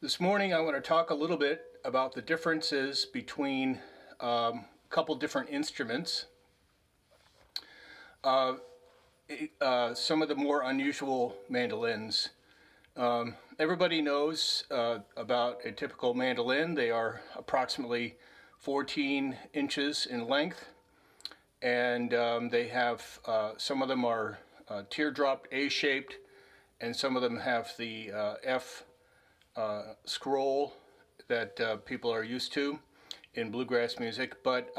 This morning I want to talk a little bit about the differences between a couple different instruments, uh, some of the more unusual mandolins. Everybody knows about a typical mandolin. They are approximately 14 inches in length, and they have some of them are teardrop A-shaped, and some of them have the F scroll that people are used to in bluegrass music. But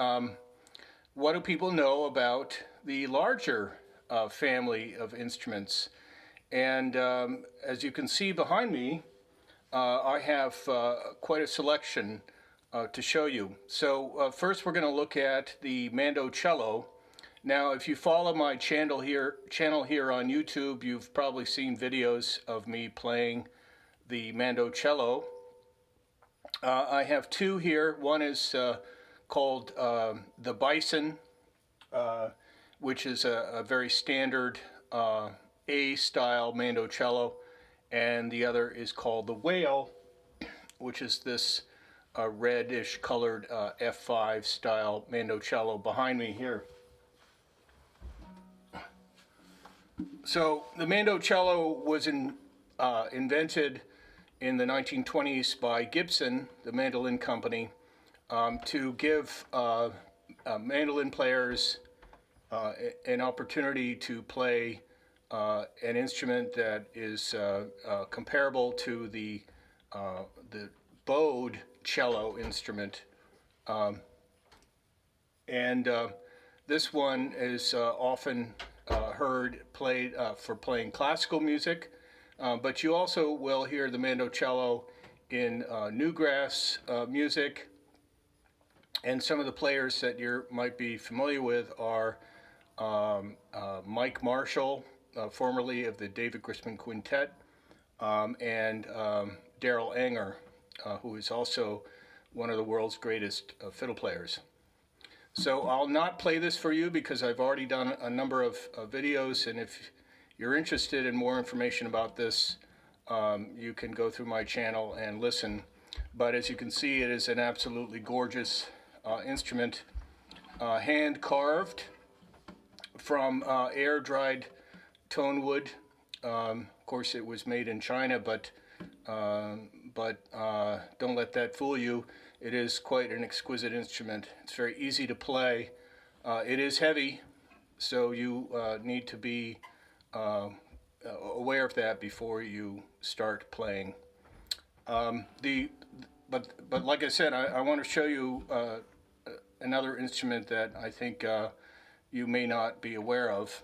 what do people know about the larger family of instruments? And as you can see behind me, I have quite a selection to show you. So first we're going to look at the mandocello. Now, if you follow my channel here on YouTube, you've probably seen videos of me playing the mandocello. I have two here. One is called the bison, which is a very standard A-style mandocello, and the other is called the whale, which is this reddish colored F5 style mandocello behind me here. So the mandocello was invented in the 1920s by Gibson, the mandolin company, to give mandolin players an opportunity to play an instrument that is comparable to the bowed cello instrument. And this one is often heard played for playing classical music, but you also will hear the mandocello in newgrass music. And some of the players that you might be familiar with are Mike Marshall, formerly of the David Grisman Quintet, and Daryl Anger, who is also one of the world's greatest fiddle players. So I'll not play this for you because I've already done a number of videos, and if you're interested in more information about this, you can go through my channel and listen. But as you can see, it is an absolutely gorgeous instrument, hand carved from air-dried tone wood. Of course, it was made in China, but don't let that fool you. It is quite an exquisite instrument. It's very easy to play. It is heavy, so you need to be aware of that before you start playing. But like I said, I want to show you another instrument that I think you may not be aware of.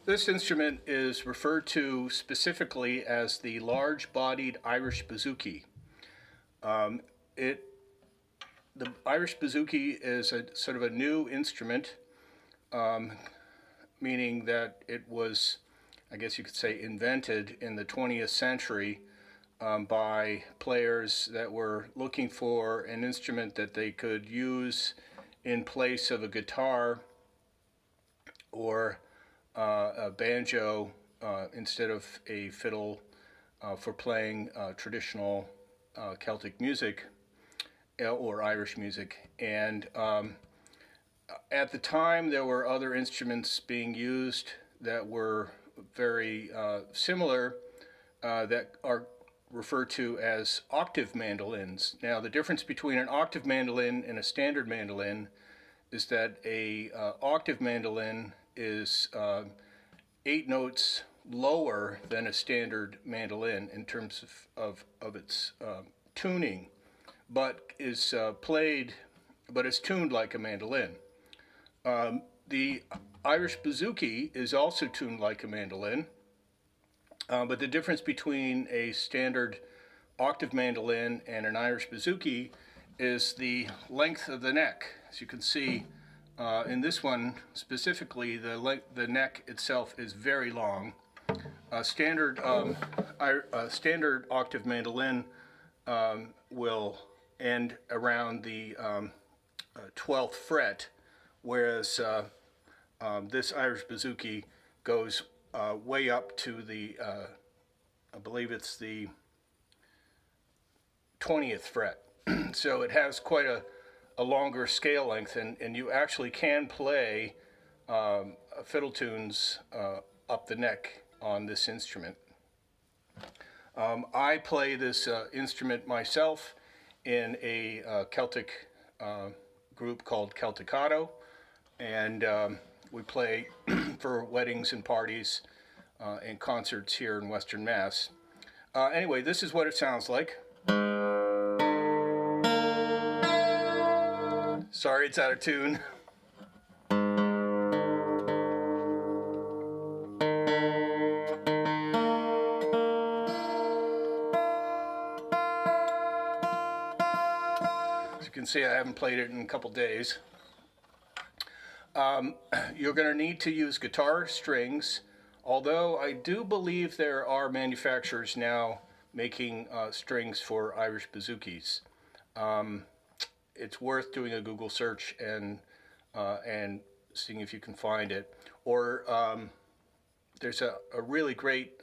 This instrument is referred to specifically as the large-bodied Irish bouzouki. The Irish bouzouki is a sort of a new instrument, meaning that it was, I guess you could say, invented in the 20th century by players that were looking for an instrument that they could use in place of a guitar or a banjo instead of a fiddle for playing traditional Celtic music or Irish music. And at the time, there were other instruments being used that were very similar that are referred to as octave mandolins. Now, the difference between an octave mandolin and a standard mandolin is that a octave mandolin is 8 notes lower than a standard mandolin in terms of its tuning, but is tuned like a mandolin. The Irish bouzouki is also tuned like a mandolin, but the difference between a standard octave mandolin and an Irish bouzouki is the length of the neck. As you can see, in this one specifically, the neck itself is very long. Standard octave mandolin will end around the 12th fret, whereas This Irish bouzouki goes way up to the, I believe it's the 20th fret. So it has quite a longer scale length, and you actually can play fiddle tunes up the neck on this instrument. I play this instrument myself in a Celtic group called Celticato, and we play for weddings and parties and concerts here in Western Mass. Anyway, this is what it sounds like. Sorry, it's out of tune. As you can see, I haven't played it in a couple days. You're going to need to use guitar strings, although I do believe there are manufacturers now making strings for Irish bouzouki's. It's worth doing a Google search and seeing if you can find it. Or there's a really great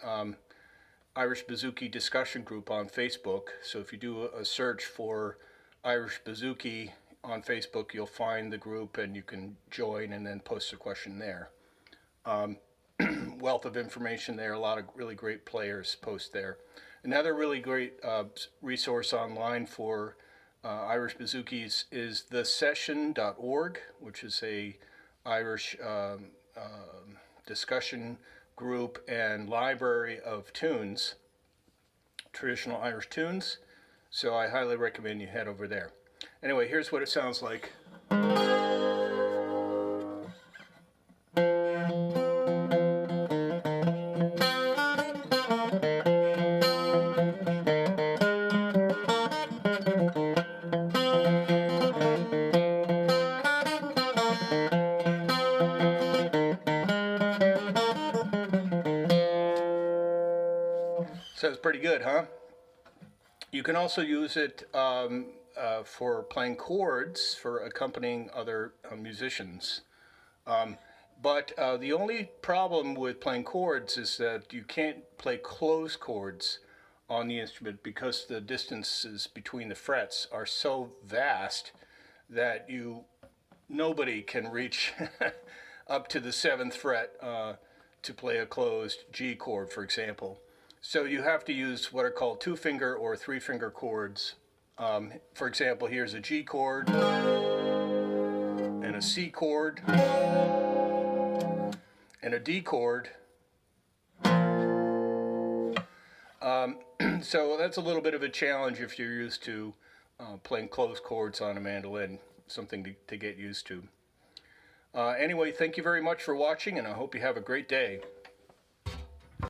Irish bouzouki discussion group on Facebook. So if you do a search for Irish bouzouki on Facebook, you'll find the group and you can join and then post a question there. Wealth of information there, a lot of really great players post there. Another really great resource online for Irish bouzouki's is thesession.org, which is a Irish discussion group and library of tunes, traditional Irish tunes. So I highly recommend you head over there. Anyway, here's what it sounds like. Sounds pretty good, huh? You can also use it for playing chords for accompanying other musicians. But the only problem with playing chords is that you can't play closed chords on the instrument because the distances between the frets are so vast that nobody can reach up to the 7th fret to play a closed G chord, for example. So you have to use what are called 2-finger or 3-finger chords. For example, here's a G chord and a C chord and a D chord. So that's a little bit of a challenge if you're used to playing closed chords on a mandolin, something to get used to. Anyway, thank you very much for watching, and I hope you have a great day.